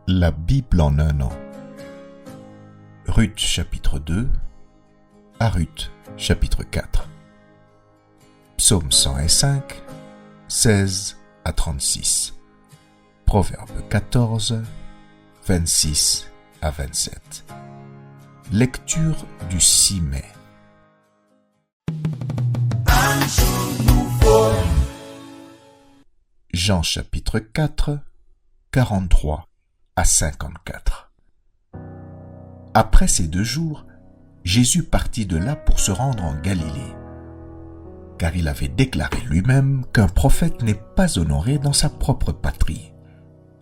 La Bible en un an. Ruth chapitre 2 à Ruth chapitre 4. Psaume 105, 16 à 36. Proverbe 14, 26 à 27. Lecture du 6 mai. Jean chapitre 4, 43 à 54. Après ces 2 jours, Jésus partit de là pour se rendre en Galilée, car il avait déclaré lui-même qu'un prophète n'est pas honoré dans sa propre patrie.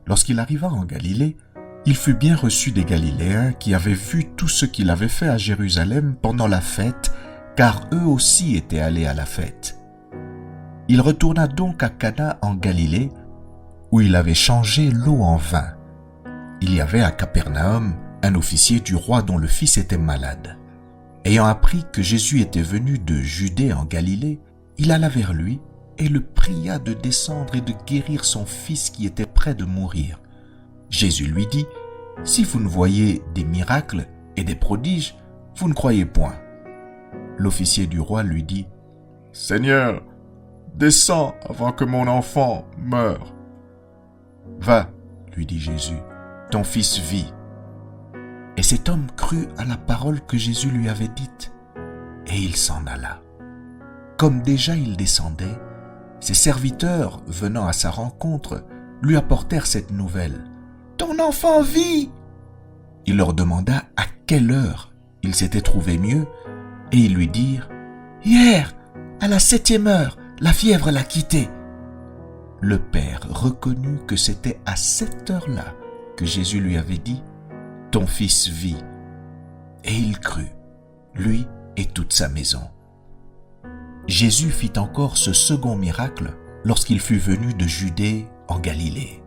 Lorsqu'il arriva en Galilée, il fut bien reçu des Galiléens qui avaient vu tout ce qu'il avait fait à Jérusalem pendant la fête, car eux aussi étaient allés à la fête. Il retourna donc à Cana en Galilée, où il avait changé l'eau en vin. Il y avait à Capernaum un officier du roi dont le fils était malade. Ayant appris que Jésus était venu de Judée en Galilée, il alla vers lui et le pria de descendre et de guérir son fils qui était près de mourir. Jésus lui dit : « Si vous ne voyez des miracles et des prodiges, vous ne croyez point. » L'officier du roi lui dit : « Seigneur, descends avant que mon enfant meure. » « Va, lui dit Jésus, ton fils vit. » Et cet homme crut à la parole que Jésus lui avait dite, et il s'en alla. Comme déjà il descendait, ses serviteurs, venant à sa rencontre, lui apportèrent cette nouvelle : « Ton enfant vit !» Il leur demanda à quelle heure il s'était trouvé mieux, et ils lui dirent : « Hier, à la 7e heure, la fièvre l'a quitté. » Le père reconnut que c'était à cette heure-là que Jésus lui avait dit : « Ton fils vit. » Et il crut, lui et toute sa maison. Jésus fit encore ce second miracle lorsqu'il fut venu de Judée en Galilée.